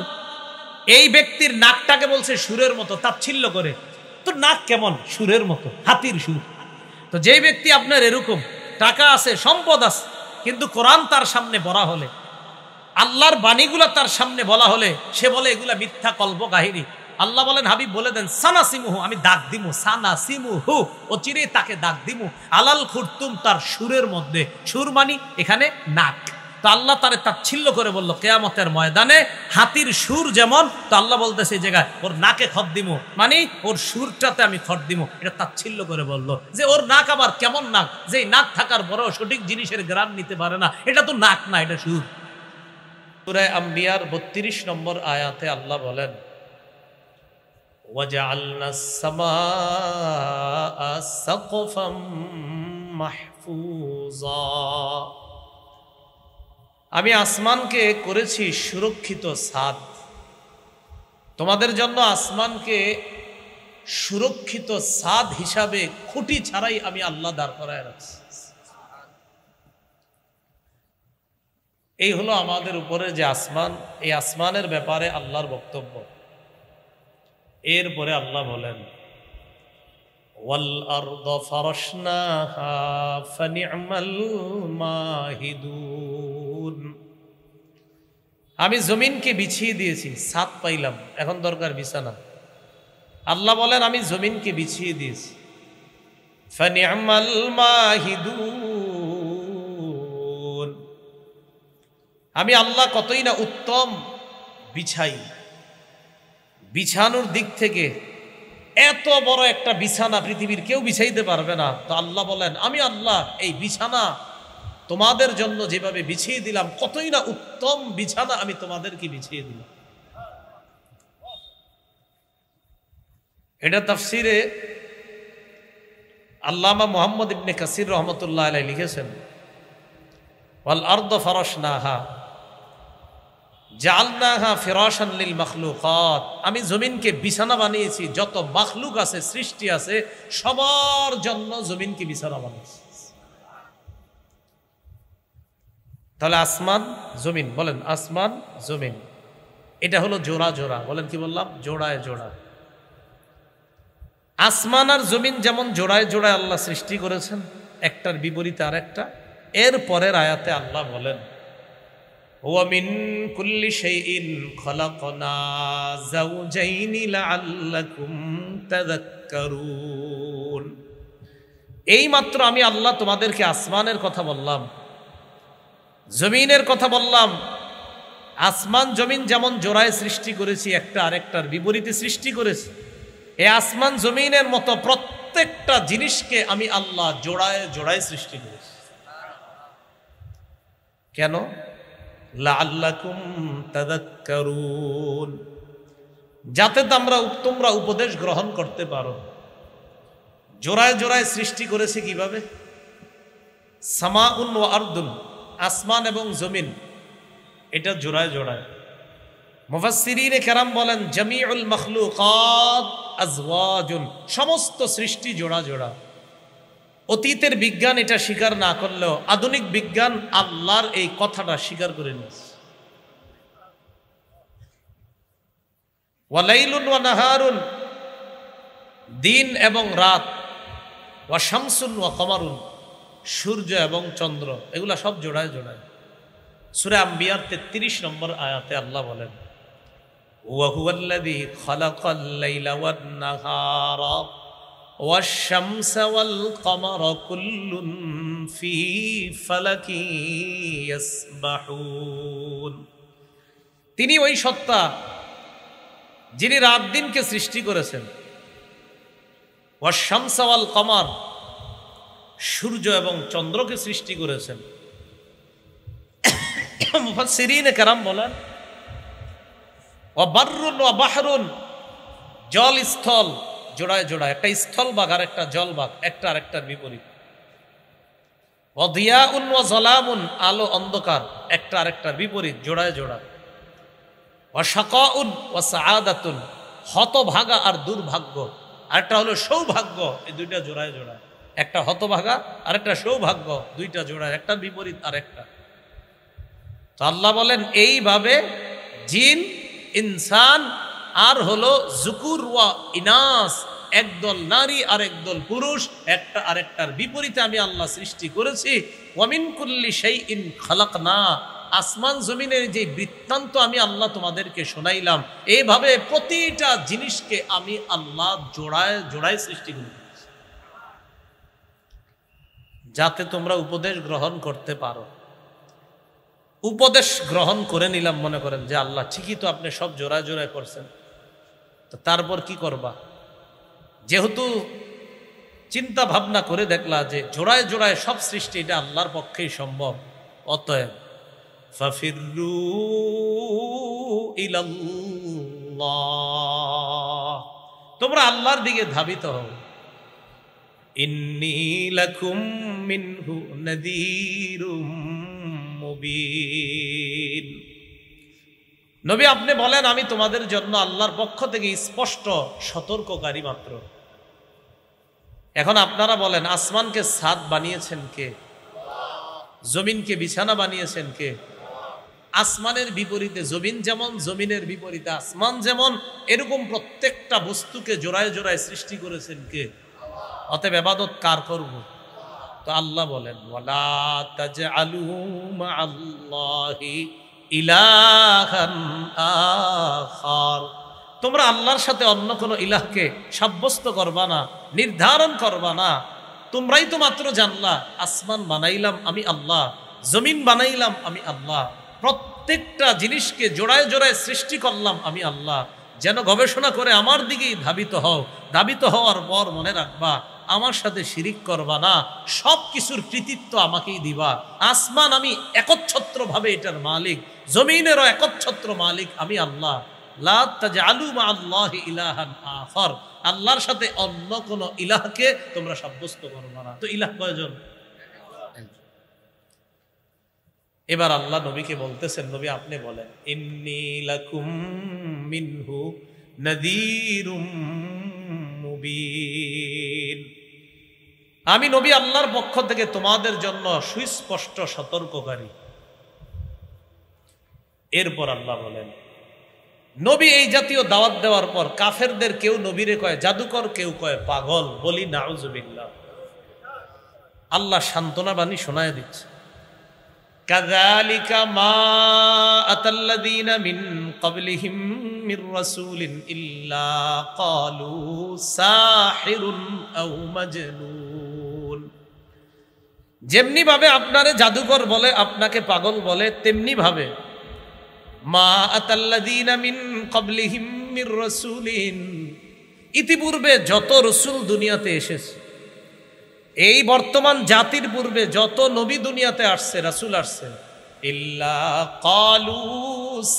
এই ব্যক্তির নাকটাকে বলছে সুরের মতো, তাচ্ছিল্য করে। তো নাক কেমন? সুরের মতো, হাতির সুর। তো যেই ব্যক্তি আপনার এরকম টাকা আছে, সম্পদ আছে, কিন্তু কোরআন তার সামনে বলা হলে, আল্লাহর বাণীগুলা তার সামনে বলা হলে সে বলে এগুলা মিথ্যা কল্প কাহিনী। আল্লাহ বলেন, হাবিব বলে দেন, সানাসিমুহু, আমি দাগ দিমু, সানাসিমুহু, অচিরেই তাকে দাগ দিমু, আলাল খুরতুম, তার সুরের মধ্যে। সুর মানি এখানে নাক। তো আল্লাহ তারে তাচ্ছিল্য করে বলল, কিয়ামতের ময়দানে হাতির সুর যেমন, তো আল্লাহ বলতেছে এই জায়গায় ওর নাকে খত দিমু, মানে ওর সুরটাতে আমি খত দিমু। এটা তাচ্ছিল্য করে বলল যে ওর নাক আবার কেমন নাক, যে নাক থাকার পরেও সঠিক জিনিসের গ্রাণ নিতে পারে না, এটা তো নাক না, এটা সুর। সূরা আম্বিয়ার 32 নম্বর আয়াতে আল্লাহ বলেন, ওয়াজআলনাস সামাআ সাকফাম মাহফুজা, আমি আসমানকে করেছি সুরক্ষিত ছাদ। তোমাদের জন্য আসমানকে সুরক্ষিত ছাদ হিসাবে খুঁটি ছাড়াই আমি আল্লাহ দাঁড় করায় রাখছি। এই হলো আমাদের উপরে যে আসমান, এই আসমানের ব্যাপারে আল্লাহর বক্তব্য। এরপরে আল্লাহ বলেন, ওয়াল আরদ ফারাশনাহা ফানি'মাল মাহিদুন, আমি জমিনকে বিছিয়ে দিয়েছি, ছাদ পাইলাম, এখন দরকার বিছানা। আল্লাহ বলেন আমি জমিনকে বিছিয়ে দিয়েছি, ফানি'মাল মাহিদুন, আমি আল্লাহ কতই না উত্তম বিছাই। বিছানোর দিক থেকে এত বড় একটা বিছানা পৃথিবীর কেউ বিছাইতে পারবে না। তো আল্লাহ বলেন আমি আল্লাহ এই বিছানা তোমাদের জন্য যেভাবে বিছিয়ে দিলাম, কতই না উত্তম বিছানা আমি তোমাদেরকে বিছিয়ে দিলাম। এটা তাফসিরে আল্লামা মুহাম্মদ ইবনে কাসির রহমতুল্লাহ আলাইহি লিখেছেন, ওয়াল আরদ ফারাশনাহা জাআলনাহা ফিরাশান লিল মাখলুকাত, আমি জমিনকে বিছানা বানিয়েছি, যত মাখলুক আছে, সৃষ্টি আছে, সবার জন্য জমিনকে বিছানা বানিয়েছি। তাহলে আসমান জমিন, বলেন আসমান জমিন, এটা হলো জোড়া জোড়া। বলেন কি বললাম? জোড়ায় জোড়া। আসমান আর জমিন যেমন জোড়ায় জোড়ায় আল্লাহ সৃষ্টি করেছেন, একটার বিপরীতে আর একটা। এর পরের আয়াতে আল্লাহ বলেন, ওয়া মিন কুল্লি শাইইন খালাকনা যাওজাইনি লাআল্লাকুম তাযাক্কারুন, এই মাত্র আমি আল্লাহ তোমাদেরকে আসমানের কথা বললাম, জমিনের কথা বললাম। আসমান জমিন যেমন জোড়ায় সৃষ্টি করেছি, একটা আরেকটার বিপরীতে সৃষ্টি করেছি, এই আসমান জমিনের মতো প্রত্যেকটা জিনিসকে আমি আল্লাহ জোড়ায় জোড়ায় সৃষ্টি করেছি। কেন? লাআল্লাকুম তাযাক্কারুন, যাতে তোমরা উপদেশ গ্রহণ করতে পারো। জোড়ায় জোড়ায় সৃষ্টি করেছে কিভাবে? সামাউন ওয়া আরদুন, আসমান এবং জমিন, এটা জোড়ায় জোড়ায়। মুফাসসিরিনে কেরাম বলেন, জামিউল মাখলুকাত আজওয়াজুন, সমস্ত সৃষ্টি জোড়া জোড়া। অতীতের বিজ্ঞান এটা স্বীকার না করলেও আধুনিক বিজ্ঞান আল্লাহর এই কথাটা স্বীকার করে নিয়েছে। ওয়ালাইলুন ওয়া নাহারুন, দিন এবং রাত, ওয়া শামসুন ওয়া কমারুন, সূর্য এবং চন্দ্র, এগুলা সব জোড়ায় জোড়ায়। সূরা আম্বিয়ার 33 নম্বর আয়াতে আল্লাহ বলেন, ওয়া হুয়াল্লাযী খালাকাল লাইলা ওয়ান নাহারা ওয়াশ শামসা ওয়াল কমারা কুল্লুন ফি ফালাকি ইয়াসবাহুন, তিনি ওই সত্তা যিনি রাত দিনকে সৃষ্টি করেছেন, ওয়াশ শামসা ওয়াল কমার, সূর্য এবং চন্দ্রকে সৃষ্টি করেছেন। মুফাসসিরিনে কেরাম বলেন, ওয়া বাররুন ওয়া বাহরুন, জল স্থল জোড়ায় জোড়ায়, একটা স্থল ভাগ আর একটা জল ভাগ, একটা আরেকটার বিপরীত। ওয়াদিয়াউন ওয়া যালামুন, আলো অন্ধকার, একটা আরেকটার বিপরীত, জোড়ায় জোড়া। ওয়া শাকাউন ওয়া সাআদাতুন, হতভাগা আর দুর্ভাগ্য, আরেকটা হলো সৌভাগ্য, এই দুইটা জোড়ায় জোড়া। একটা হতভাগা আর একটা সৌভাগ্য, দুইটা জোড়ায়, একটা বিপরীত আর একটা। তো আল্লাহ বলেন এইভাবে জিন, ইনসান আর হলো যুকুর ওয়া ইনাস, একদল নারী আর একদল পুরুষ, একটা আরেকটার বিপরীতে আমি আল্লাহ সৃষ্টি করেছি। ওয়া মিন কুল্লি শাইইন খালাকনা, আসমান জমিনের যে বৃত্তান্ত আমি আল্লাহ তোমাদেরকে শোনাইলাম, এইভাবে প্রতিটা জিনিসকে আমি আল্লাহ জোড়ায় জোড়ায় সৃষ্টি করেছি, যাতে তোমরা উপদেশ গ্রহণ করতে পারো। উপদেশ গ্রহণ করে নিলাম, মনে করেন যে আল্লাহ ঠিকই তো আপনি সব জোড়ায় জোড়ায় করছেন, তো তারপর কি করবা? যেহেতু চিন্তা ভাবনা করে দেখলা যে জোড়ায় জোড়ায় সব সৃষ্টি এটা আল্লাহর পক্ষেই সম্ভব, অতএব ফাফিরু ইলাল্লাহ, তোমরা আল্লাহর দিকে ধাবিত হও। ইন্নী লাকুম মিনহু নাযীরুম মুবিন। নবী আপনি বলেন আমি তোমাদের জন্য আল্লাহর পক্ষ থেকে স্পষ্ট সতর্ককারী মাত্র। এখন আপনারা বলেন আসমানকে ছাদ বানিয়েছেন কে? জমিনকে বিছানা বানিয়েছেন কে? আসমানের বিপরীতে জমিন যেমন, জমিনের বিপরীতে আসমান যেমন, এরকম প্রত্যেকটা বস্তুকে জোড়ায় জোড়ায় সৃষ্টি করেছেন কে? অতএব ইবাদত কার করব? তো আল্লাহ বলেন ওয়ালা তাজআলু মা'আল্লাহি ইলাহান আখার, তোমরা আল্লাহর সাথে অন্য কোনো ইলাহকে সাব্যস্ত করবা না, নির্ধারণ করবা না। তোমরাই তো মাত্র জানলা আসমান বানাইলাম আমি আল্লাহ, জমিন বানাইলাম আমি আল্লাহ, প্রত্যেকটা জিনিসকে জোড়ায় জোড়ায় সৃষ্টি করলাম আমি আল্লাহ। যেন গবেষণা করে আমার দিকেই ধাবিত হও। ধাবিত হওয়ার পর মনে রাখবা আমার সাথে শিরিক করবা না, সব কিছুর কৃতিত্ব আমাকেই দিবা। আসমান আমি একচ্ছত্রভাবে এটার মালিক, জমিনেরও একচ্ছত্র মালিক আমি আল্লাহ। লা তাজআলু মা'আল্লাহি ইলাহান আখার, আল্লাহর সাথে অন্য কোন ইলাহকে তোমরা সাব্যস্ত করবা না। তো ইলাহ কয়জন? এবার আল্লাহ নবীকে বলতেছেন, নবী আপনি বলেন ইন্নী লাকুম মিনহু নাযীরুম মুবিন, আমি নবী আল্লাহর পক্ষ থেকে তোমাদের জন্য সুস্পষ্ট সতর্ককারী। এরপর আল্লাহ বলেন নবী এই জাতীয় দাওয়াত দেওয়ার পর কাফেরদের কেউ নবীরে কয় জাদুকর, কেউ কয় পাগল, বলি নাউজুবিল্লাহ। আল্লাহ সান্ত্বনা বাণী শোনায় দিচ্ছে, কাযালিকা মা আতাল্লাযীনা মিন ক্বাবলিহিম মির রাসূলিন ইল্লা ক্বালু সাহিরুন আও মাজনুন। যেমনি ভাবে আপনারে জাদুকর বলে, আপনাকে পাগল বলে, তেমনি ভাবে মা আতাল্লাযীনা মিন ক্বাবলিহিম মির রাসূলিন, ইতিপূর্বে যত রাসূল দুনিয়াতে এসেছে, এই বর্তমান জাতির পূর্বে যত নবী দুনিয়াতে আসছে, রাসূল আসছে, ইল্লা ক্বালু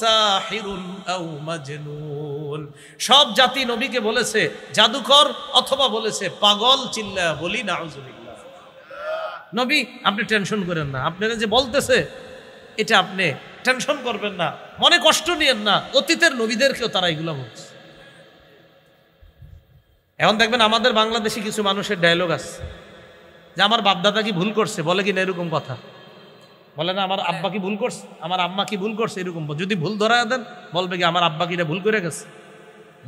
সাহিরুন আও মাজনুন, সব জাতি নবীকে বলেছে জাদুকর অথবা বলেছে পাগল। চিল্লা বলি নাউজুবিল্লাহ। নবী আপনি টেনশন করেন না, আপনারা যে বলতেছে এটা আপনি টেনশন করবেন না, মনে কষ্ট নিয়েন না, অতীতের নবীদেরকেও তারা এগুলো বলছে। এখন দেখবেন আমাদের বাংলাদেশি কিছু মানুষের ডায়লগ আছে যে আমার বাপদাদা কি ভুল করছে, বলে কি না এরকম কথা, বলে না আমার আব্বা কি ভুল করছে, আমার আম্মা কি ভুল করছে, এরকম যদি ভুল ধরা দেন বলবে কি আমার আব্বা কি ভুল করে গেছে।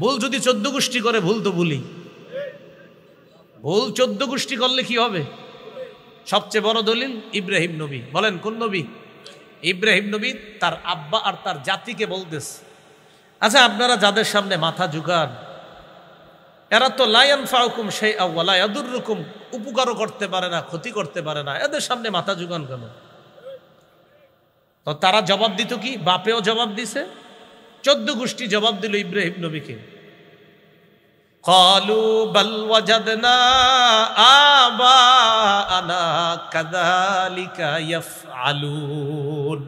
ভুল যদি 14 গোষ্ঠী করে, ভুল তো ভুলই, ভুল 14 গোষ্ঠী করলে কি হবে? সবচেয়ে বড় দলিল ইব্রাহিম নবী। বলেন কোন নবী? ইব্রাহিম নবী তার আব্বা আর তার জাতিকে বলতেছে, আচ্ছা আপনারা যাদের সামনে মাথা ঝুঁকান, এরা তো লা ইয়ানফাউকুম শাইআ ওয়া লা ইয়াদুররুকুম, উপকারও করতে পারে না, ক্ষতি করতে পারে না, এদের সামনে মাথা ঝুঁকান কেন? তো তারা জবাব দিত কি? বাপেও জবাব দিছে, 14 গোষ্ঠী জবাব দিল ইব্রাহিম নবীকে, ক্বালু বাল ওয়াজাদনা আবাআনা কাযালিকা ইয়াফআলুন,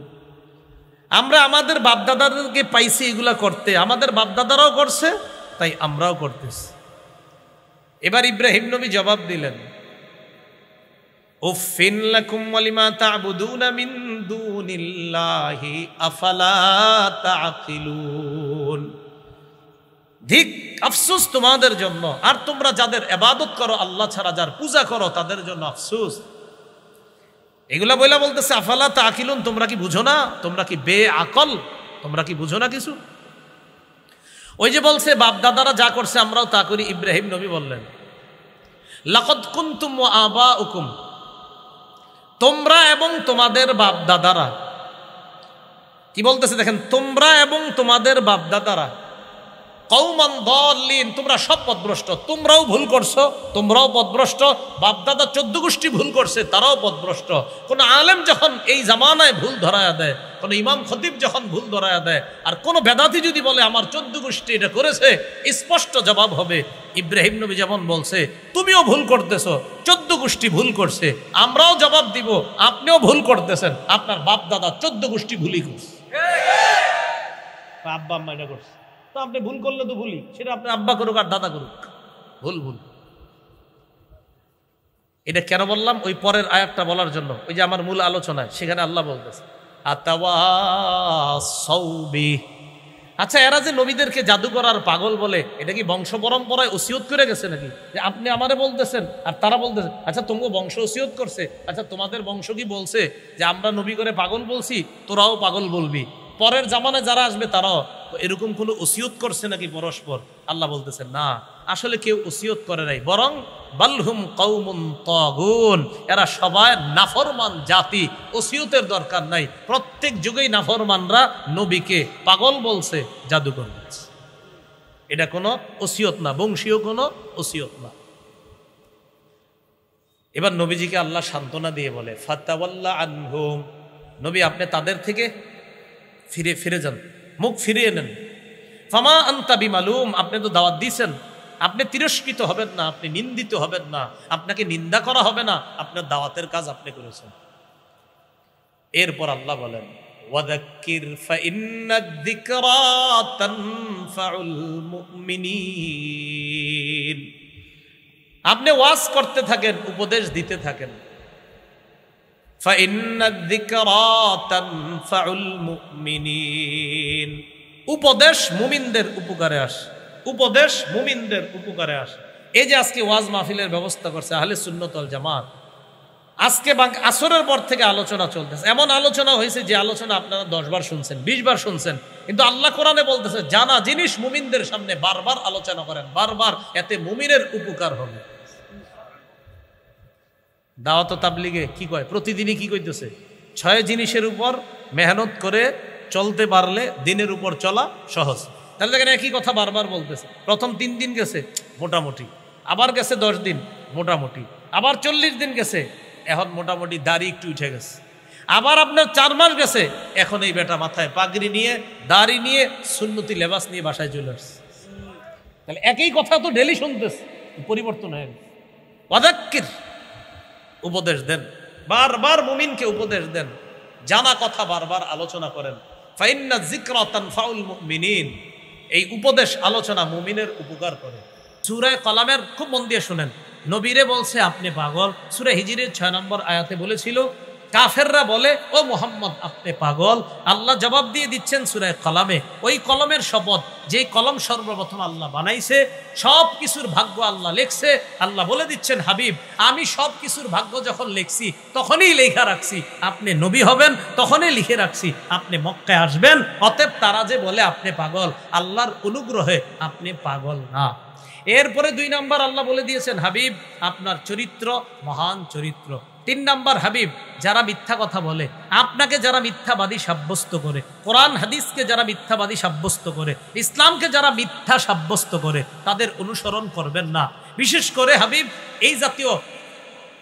আমরা আমাদের বাপদাদাদেরকে পাইছি এগুলা করতে, আমাদের বাপদাদারাও করছে তাই আমরাও করতেছি। এবার ইব্রাহিম নবী জবাব দিলেন, উফিন লাকুম ওয়া লিমা তা'বুদুনা মিন দুনিল্লাহি আফালা তা'কিলুন। ধিক, আফসোস তোমাদের জন্য, আর তোমরা যাদের ইবাদত করো আল্লাহ ছাড়া, যার পূজা করো তাদের জন্য আফসোস। এগুলা বইলা বলতেছে আফালা তা'কিলুন, তোমরা কি বুঝো না? তোমরা কি বেআকল? তোমরা কি বুঝো না কিছু? ওই যে বলছে বাপ দাদারা যা করছে আমরাও তা করি। ইব্রাহিম নবী বললেন লাকাদ কুনতুম ওয়া আবাউকুম, তোমরা এবং তোমাদের বাপ দাদারা, কি বলতেছে দেখেন, তোমরা এবং তোমাদের বাপ দাদারা কওমান দাল্লিন, তোমরা সব পথভ্রষ্ট। তোমরাও ভুল করছো, তোমরাও পথভ্রষ্ট, বাপ দাদা 14 গোষ্ঠী ভুল করছে, তারাও পথভ্রষ্ট। কোন আলেম যখন এই জামানায় ভুল ধরায়া দেয়, কোন ইমাম খতিব যখন ভুল ধরায়া দেয়, আর কোন বেদাতি যদি বলে আমার 14 গোষ্ঠী এটা করেছে, স্পষ্ট জবাব হবে ইব্রাহিম নবী যেমন বলছে তুমিও ভুল করতেছো, 14 গোষ্ঠী ভুল করছে। আমরাও জবাব দিব আপনিও ভুল করতেছেন, আপনার বাপ দাদা 14 গোষ্ঠী ভুলই করছে, আব্বা আম্মা এটা করছে। তো আপনি ভুল করলে তো ভুলই, সেটা আপনার আব্বা করুক আর দাদা করুক, ভুল ভুল। এটা কেন বললাম? ওই পরের আয়াতটা বলার জন্য। ওই যে আমার মূল আলোচনায় সেখানে আল্লাহ বলতেছে আতাওয়াসাউ বি। আচ্ছা, এরা যে নবীদেরকে জাদুকর আর পাগল বলে, এটা কি বংশ পরম্পরায় ওসিয়ত করে গেছে নাকি? যে আপনি আমারে বলতেছেন আর তারা বলতেছে আচ্ছা তোমাকে বংশ ওসিয়ত করছে, আচ্ছা তোমাদের বংশ কি বলছে যে আমরা নবী করে পাগল বলছি, তোরাও পাগল বলবি? পরের জামানায় যারা আসবে তারাও এরকম কোনো ওসিয়ত করছে নাকি পরস্পর? আল্লাহ বলতেছেন না, আসলে কেউ ওসিয়ত করে নাই, বরং বালহুম কওমুন তাগুন, এরা সবাই নাফরমান জাতি। ওসিয়তের দরকার নাই, প্রত্যেক যুগেই নাফরমানরা নবীকে পাগল বলছে, জাদুকর বলছে। এটা কোনো ওসিয়ত না, বংশীয় কোনো ওসিয়ত না। এবার নবীজিকে আল্লাহ সান্ত্বনা দিয়ে বলে ফাতাওয়াল্লা আনহুম, নবী আপনি তাদের থেকে ফিরে যান, মুখ ফিরিয়ে নেন। ফামা আনতা বিমালুম, আপনি তো দাওয়াত দিয়েছেন, আপনি তিরস্কৃত হবেন না, আপনি নিন্দিত হবেন না, আপনাকে নিন্দা করা হবে না, আপনার দাওয়াতের কাজ আপনি করেছেন। এরপর আল্লাহ বলেন ওয়াযাক্কির ফাইন্নায-যিকরা তানফাউল মুমিনিন, আপনি ওয়াজ করতে থাকেন, উপদেশ দিতে থাকেন। ফাইন্নায-যিকরা তানফাউল মুমিনিন, উপদেশ মুমিনদের উপকারে আসে, উপদেশ মুমিনদের উপকারে আসে। এই যে আজকে ওয়াজ মাহফিলের ব্যবস্থা করছে আহলে সুন্নাত ওয়াল জামাত, আজকে আসরের পর থেকে আলোচনা চলতেছে। এমন আলোচনা হয়েছে যে আলোচনা আপনারা 10 বার শুনছেন, 20 বার শুনছেন, কিন্তু আল্লাহ কোরআনে বলতেছে জানা জিনিস মুমিনদের সামনে বারবার আলোচনা করেন, বারবার, এতে মুমিনের উপকার হবে। দাওয়াত ও তাবলীগে কি কয়, প্রতিদিনই কি কইতেছে, 6 জিনিসের উপর মেহনত করে চলতে পারলে দিনের উপর চলা সহজ। তাহলে দেখেন একই কথা বারবার বলতেছে। প্রথম 3 দিন গেছে মোটামুটি, আবার গেছে 10 দিন মোটামুটি, আবার 40 দিন গেছে, এখন মোটামুটি দাড়ি একটু উঠে গেছে, আবার আপনার 4 মাস গেছে, এখন এই বেটা মাথায় পাগড়ি নিয়ে, দাড়ি নিয়ে, সুন্নতি লেবাস নিয়ে বাসায় চলে আসছে। তাহলে একই কথা তো ডেলি শুনতেছে, পরিবর্তন হয়ে গেছে। ওয়াযাক্কির, উপদেশ দেন, বারবার মুমিনকে উপদেশ দেন, জানা কথা বারবার আলোচনা করেন। ফাইন্নায-যিকরা তানফাউল মুমিনিন, এই উপদেশ আলোচনা মুমিনের উপকার করে। সূরা কলামের খুব মন দিয়ে শুনেন, নবীরে বলছে আপনি পাগল। সূরা হিজরের 6 নম্বর আয়াতে বলেছিল কাফেররা বলে ও মুহাম্মদ আপনি পাগল। আল্লাহ জবাব দিয়ে দিচ্ছেন সূরা কলামে, ওই কলমের শপথ যেই কলম সর্বপ্রথম আল্লাহ বানাইছে, সব কিছুর ভাগ্য আল্লাহ লেখছে। আল্লাহ বলে দিচ্ছেন হাবিব আমি সব কিছুর ভাগ্য যখন লিখছি তখনই লেখা রাখছি, আপনি নবী হবেন তখনই লিখে রাখছি আপনি মক্কায় আসবেন। অতএব তারা যে বলে আপনি পাগল, আল্লাহর অনুগ্রহে আপনি পাগল না। এরপরে 2 নম্বর আল্লাহ বলে দিয়েছেন হাবিব আপনার চরিত্র মহান চরিত্র। 3 নম্বর হাবিব যারা মিথ্যা কথা বলে, আপনাকে যারা মিথ্যাবাদী সাব্যস্ত করে, কোরআন হাদিসকে যারা মিথ্যাবাদী সাব্যস্ত করে, ইসলামকে যারা মিথ্যা সাব্যস্ত করে, তাদের অনুসরণ করবেন না। বিশেষ করে হাবিব এই জাতীয়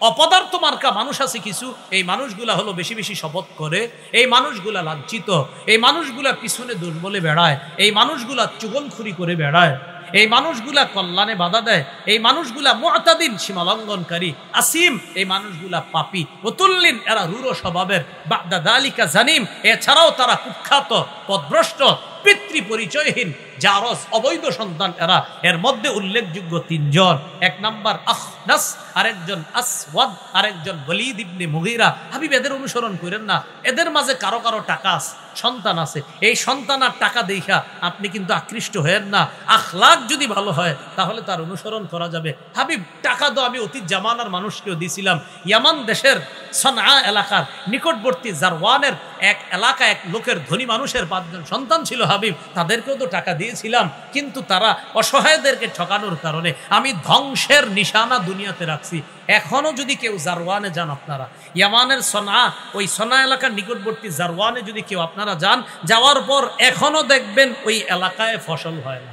অপদার্থ মার্কা মানুষ আছে কিছু, এই মানুষগুলা হলো বেশি বেশি শপথ করে, এই মানুষগুলা লাঞ্ছিত, এই মানুষগুলা পিছনে দোষ বলে বেড়ায়, এই মানুষগুলা চুগলখুরি করে বেড়ায়, এই মানুষগুলা কল্যাণে বাধা দেয়, এই মানুষগুলা মুআতাদিন সীমালঙ্ঘনকারী, আসিম এই মানুষগুলা পাপী, ওতুল্লিন এরা রূঢ় স্বভাবের, বাদা যালিকা জানিম এছাড়াও তারা কুখ্যাত পথভ্রষ্ট পিতৃ পরিচয়হীন জারজ অবৈধ সন্তান এরা। এর মধ্যে উল্লেখযোগ্য 3 জন। 1 নাম্বার আখনাস, আরেকজন আসওয়াদ, আরেকজন ওয়ালিদ ইবনে মুগীরা। হাবিব এদের অনুসরণ করেন না। এদের মাঝে কারো কারো টাকা আছে, সন্তান আছে। এই সন্তান আর টাকা দেখা আপনি কিন্তু আকৃষ্ট হয়েন না। আখলাক যদি ভালো হয় তাহলে তার অনুসরণ করা যাবে। হাবিব টাকা তো আমি অতীত জামানার মানুষকেও দিয়েছিলাম। ইয়ামান দেশের সনআ এলাকার নিকটবর্তী জারওয়ানের এক এলাকা, এক লোকের ধনী মানুষের 5 জন সন্তান ছিল হাবিব, তাদেরকেও তো টাকা দিয়েছিলাম। কিন্তু তারা অসহায়দেরকে ঠকানোর কারণে আমি ধ্বংসের নিশানা দুনিয়াতে রাখছি। এখনো যদি কেউ জারওয়ানে যান, আপনারা ইয়ামানের সনআ, ওই সনআ এলাকার নিকটবর্তী জারওয়ানে যদি কেউ আপনারা যান, যাওয়ার পর এখনো দেখবেন ওই এলাকায় ফসল হয় না।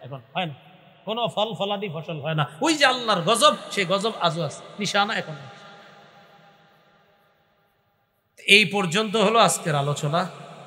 এখন হয় না, কোনো ফল ফলাদি ফসল হয় না। ওই যে আল্লাহর গজব, সেই গজব আজও আছে, নিশানা এখন। এই পর্যন্ত হলো আজকের আলোচনা।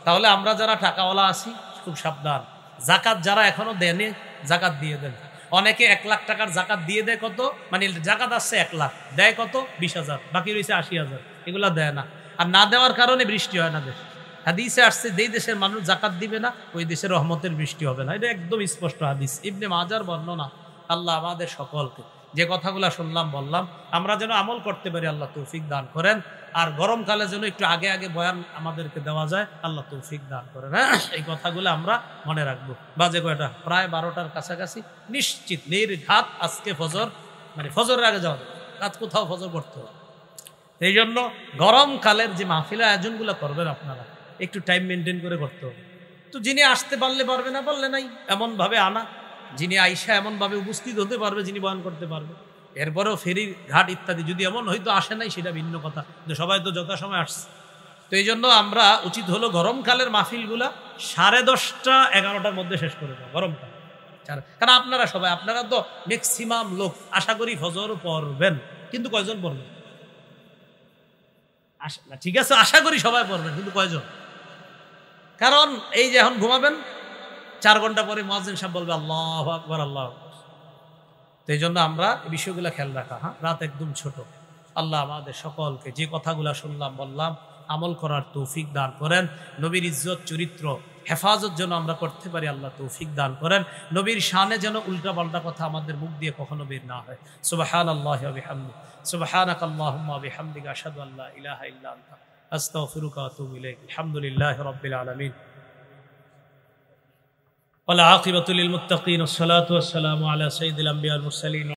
তাহলে আমরা যারা টাকাওয়ালা আছি খুব সাবধান। জাকাত যারা এখনো দেনে, জাকাত দিয়ে দেন। অনেকে 1 লাখ টাকার জাকাত দিয়ে দেয় কত, মানে জাকাত আসছে 1 লাখ, দেয় কত 20,000, বাকি রয়েছে 80,000। এগুলা দেয় না। আর না দেওয়ার কারণে বৃষ্টি হয় না দেশে। হাদিসে আসছে যেই দেশের মানুষ জাকাত দিবে না ওই দেশের রহমতের বৃষ্টি হবে না। এটা একদম স্পষ্ট হাদিস, ইবনে মাজার বর্ণনা। আল্লাহ আমাদের সকলকে যে কথাগুলো শুনলাম বললাম আমরা যেন আমল করতে পারি, আল্লাহ তৌফিক দান করেন। আর গরমকালে যেন একটু আগে আগে বয়ান আমাদেরকে দেওয়া যায়, আল্লাহ তৌফিক দান করেন। হ্যাঁ, এই কথাগুলো আমরা মনে রাখবো। বাজে কয়টা? প্রায় 12টার কাছাকাছি। নিশ্চিত নির্ঘাত আজকে ফজর, মানে ফজরের আগে যাওয়া যাবে, রাত কোথাও ফজর পড়তে হবে। এই জন্য গরমকালের যে মাহফিলের আয়োজনগুলো করবেন আপনারা একটু টাইম মেনটেন করে করতে হবে। তো যিনি আসতে পারলে পারবে, না পারলে নাই, এমনভাবে আনা যিনি আইসা এমনভাবে উপস্থিত হতে পারবে, যিনি বয়ান করতে পারবে। এরপরেও ফেরির ঘাট ইত্যাদি যদি এমন হয়তো আসে নাই, সেটা ভিন্ন কথা, কিন্তু সবাই তো যথাসময় আসছে। তো এই জন্য আমরা উচিত হলো গরমকালের মাহফিলগুলা 10:30 11টার মধ্যে শেষ করে দেবো গরমকাল। কারণ আপনারা সবাই, আপনারা তো ম্যাক্সিমাম লোক আশা করি ফজর পড়বেন, কিন্তু কয়জন পড়বেন? ঠিক আছে, আশা করি সবাই পড়বেন, কিন্তু কয়জন? কারণ এই যে এখন ঘুমাবেন, 4 ঘন্টা পরে মুয়াজ্জিন সাহেব বলবে আল্লাহু আকবার, আল্লাহু আকবার। তো এই জন্য আমরা এই বিষয়গুলো খেয়াল রাখা। হ্যাঁ, রাত একদম ছোট। আল্লাহ আমাদের সকলকে যে কথাগুলো শুনলাম বললাম আমল করার তৌফিক দান করেন। নবীর ইজ্জত চরিত্র হেফাজত যেন আমরা করতে পারি, আল্লাহ তৌফিক দান করেন। নবীর শানে যেন উল্টা পাল্টা কথা আমাদের মুখ দিয়ে কখনো বের না হয়। সুবহানাল্লাহি ওয়া বিহামদিহি, সুবহানাকাল্লাহুম্মা ওয়া বিহামদিকা, আশহাদু আল্লা ইলাহা ইল্লা আনতা, আস্তাগফিরুকা ওয়া আতুবু ইলাইক। আলহামদুলিল্লাহি রাব্বিল আলামিন। والعاقبة للمتقين والصلاة والسلام على سيد الأنبياء والمرسلين।